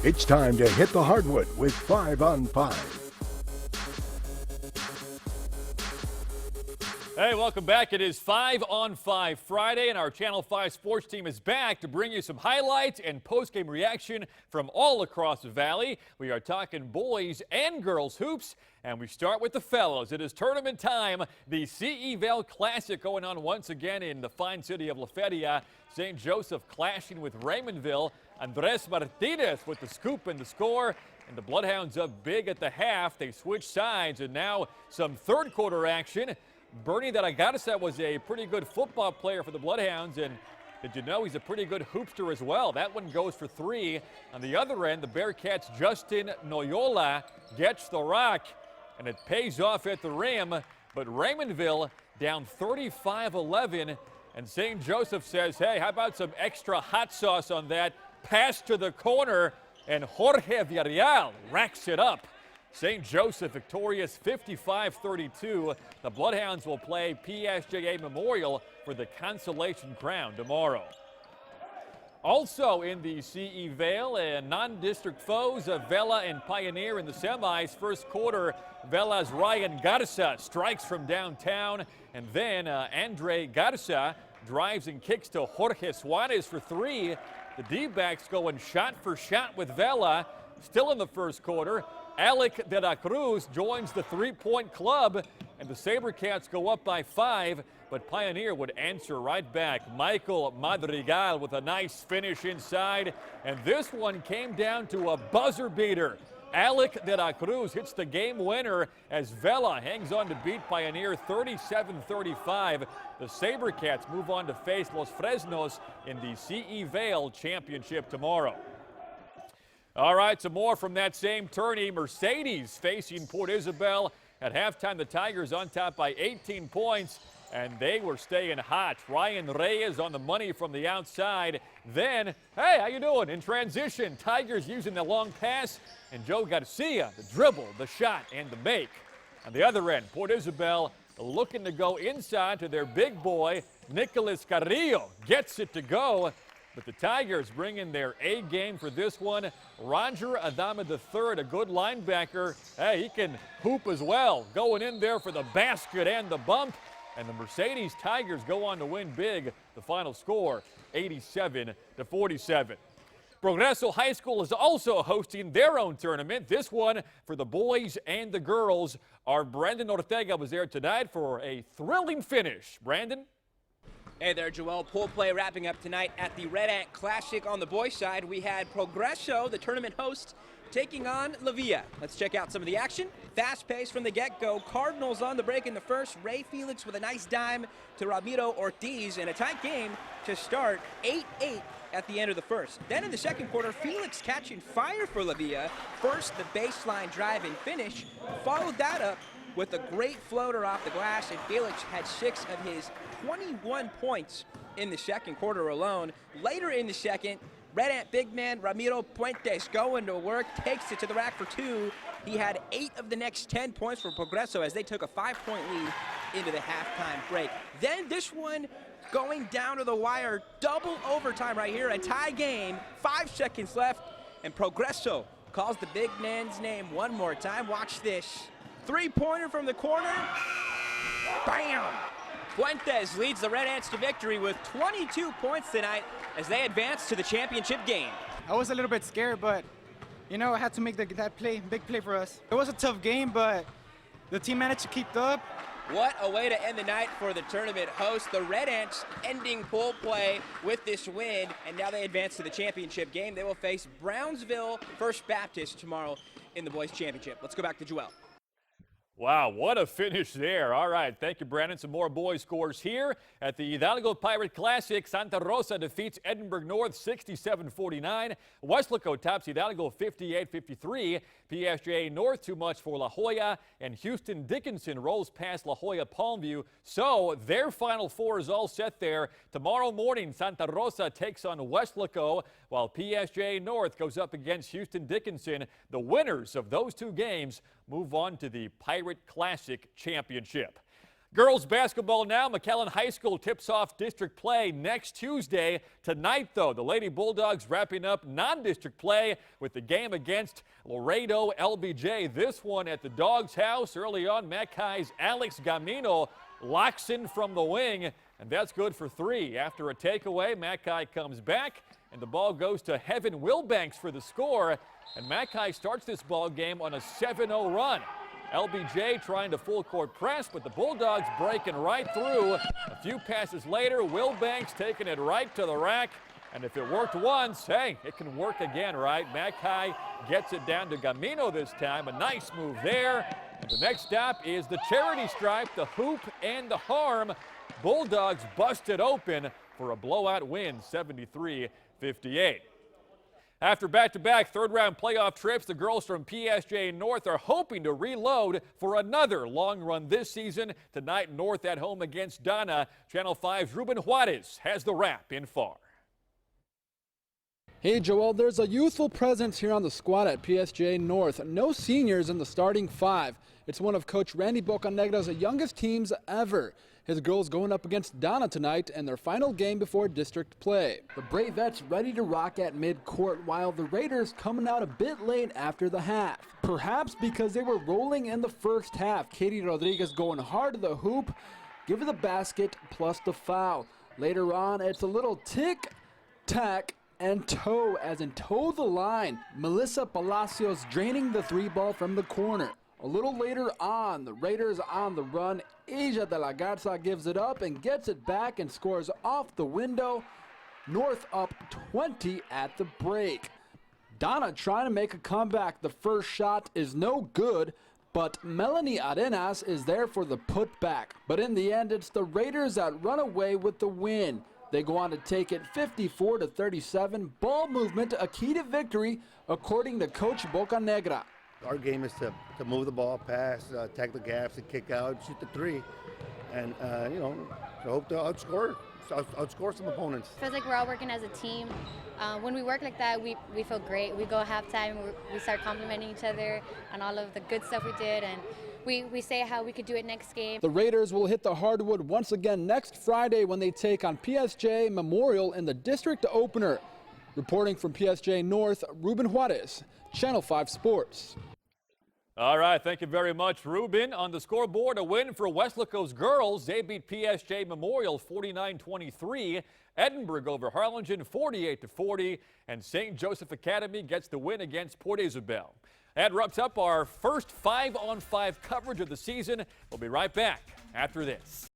It's time to hit the hardwood with 5 on 5. Hey, welcome back. It is 5 on 5 Friday, and our Channel 5 sports team is back to bring you some highlights and post-game reaction from all across the Valley. We are talking boys and girls hoops, and we start with the fellows. It is tournament time. The CE Vale Classic going on once again in the fine city of La Feria. St. Joseph clashing with Raymondville. Andres Martinez with the scoop and the score. And the Bloodhounds up big at the half. They switch sides, and now some third quarter action. Bernie that I gotta say was a pretty good football player for the Bloodhounds, and did you know he's a pretty good hoopster as well? That one goes for 3. On the other end, the Bearcats' Justin Noyola gets the rock, and it pays off at the rim, but Raymondville down 35-11, and St. Joseph says, hey, how about some extra hot sauce on that? Pass to the corner, and Jorge Villarreal racks it up. St. Joseph victorious 55-32. The Bloodhounds will play PSJA Memorial for the consolation crown tomorrow. Also in the CE Vale, non-district foes, Vela and Pioneer in the semis. First quarter, Vela's Ryan Garza strikes from downtown, and then Andre Garza drives and kicks to Jorge Suarez for 3. The D-backs going shot for shot with Vela. Still in the first quarter, Alec de la Cruz joins the three-point club, and the SaberCats go up by 5, but Pioneer would answer right back. Michael Madrigal with a nice finish inside, and this one came down to a buzzer beater. Alec de la Cruz hits the game winner as Vela hangs on to beat Pioneer 37-35. The SaberCats move on to face Los Fresnos in the CE Vale Championship tomorrow. All right, some more from that same tourney. Mercedes facing Port Isabel. At halftime, the Tigers on top by 18 points, and they were staying hot. Ryan Reyes on the money from the outside. Then, hey, how you doing? In transition, Tigers using the long pass, and Joe Garcia, the dribble, the shot, and the make. On the other end, Port Isabel looking to go inside to their big boy, Nicolas Carrillo. Gets it to go. But the Tigers bring in their A game for this one. Roger Adama III, a good linebacker. Hey, he can hoop as well. Going in there for the basket and the bump. And the Mercedes Tigers go on to win big. The final score, 87-47. Progreso High School is also hosting their own tournament. This one for the boys and the girls. Our Brandon Ortega was there tonight for a thrilling finish. Brandon? Hey there, Joel. Pool play wrapping up tonight at the Red Ant Classic. On the boys' side, we had Progreso, the tournament host, taking on La Villa. Let's check out some of the action. Fast pace from the get-go. Cardinals on the break in the first. Ray Felix with a nice dime to Ramiro Ortiz, and a tight game to start 8-8 at the end of the first. Then in the second quarter, Felix catching fire for La Villa. First, the baseline drive and finish. Followed that up with a great floater off the glass, and Felix had 6 of his 21 points in the second quarter alone. Later in the second, Red Ant big man Ramiro Puentes going to work, takes it to the rack for 2. He had 8 of the next 10 points for Progreso as they took a 5-point lead into the halftime break. Then this one going down to the wire, double overtime right here, a tie game, 5 seconds left, and Progreso calls the big man's name one more time. Watch this. Three-pointer from the corner. Bam! Fuentes leads the Red Ants to victory with 22 points tonight as they advance to the championship game. I was a little bit scared, but, you know, I had to make that big play for us. It was a tough game, but the team managed to keep up. What a way to end the night for the tournament host. The Red Ants ending pool play with this win, and now they advance to the championship game. They will face Brownsville First Baptist tomorrow in the boys' championship. Let's go back to Joel. Wow, what a finish there. All right, thank you, Brandon. Some more boys scores here at the Hidalgo Pirate Classic. Santa Rosa defeats Edinburgh North 67-49. Weslaco tops Hidalgo 58-53. PSJA North too much for La Jolla, and Houston Dickinson rolls past La Jolla Palmview. So their Final Four is all set there. Tomorrow morning, Santa Rosa takes on Weslaco, while PSJA North goes up against Houston Dickinson. The winners of those two games move on to the Pirate Classic Championship. Girls basketball now. McAllen High School tips off district play next Tuesday. Tonight, though, the Lady Bulldogs wrapping up non-district play with the game against Laredo LBJ. This one at the Dogs' house. Early on, Mackay's Alex Gamino locks in from the wing, and that's good for 3. After a takeaway, Mackay comes back, and the ball goes to Heaven Wilbanks for the score, and Mackay starts this ball game on a 7-0 run. LBJ trying to full court press, but the Bulldogs breaking right through. A few passes later, Wilbanks taking it right to the rack. And if it worked once, hey, it can work again, right? Mackay gets it down to Gamino this time. A nice move there. And the next stop is the charity stripe, the hoop, and the harm. Bulldogs busted open for a blowout win, 73-58. After back-to-back third-round playoff trips, the girls from PSG North are hoping to reload for another long run this season. Tonight, North at home against Donna. Channel 5's Ruben Juarez has the wrap in FAR. Hey Joel, there's a youthful presence here on the squad at PSG North. No seniors in the starting 5. It's one of Coach Randy Bocanegra's youngest teams ever. His girls going up against Donna tonight in their final game before district play. The Bravettes ready to rock at midcourt, while the Raiders coming out a bit late after the half. Perhaps because they were rolling in the first half. Katie Rodriguez going hard to the hoop, give her the basket plus the foul. Later on, it's a little tick, tack, and toe, as in toe the line. Melissa Palacios draining the 3-ball from the corner. A little later on, the Raiders on the run. Asia de la Garza gives it up and gets it back and scores off the window. North up 20 at the break. Donna trying to make a comeback. The first shot is no good, but Melanie Arenas is there for the putback. But in the end, it's the Raiders that run away with the win. They go on to take it 54-37. Ball movement, a key to victory, according to Coach Bocanegra. Our game is to move the ball, pass, attack the gaps, and kick out, shoot the 3, and to hope to outscore some opponents. Feels like we're all working as a team. When we work like that, we feel great. We go halftime, we start complimenting each other on all of the good stuff we did, and we say how we could do it next game. The Raiders will hit the hardwood once again next Friday when they take on PSG Memorial in the district opener. Reporting from PSG North, Ruben Juarez, Channel 5 Sports. All right, thank you very much, Ruben. On the scoreboard, a win for Weslaco's girls. They beat PSG Memorial 49-23. Edinburgh over Harlingen 48-40. And St. Joseph Academy gets the win against Port Isabel. That wraps up our first 5-on-5 coverage of the season. We'll be right back after this.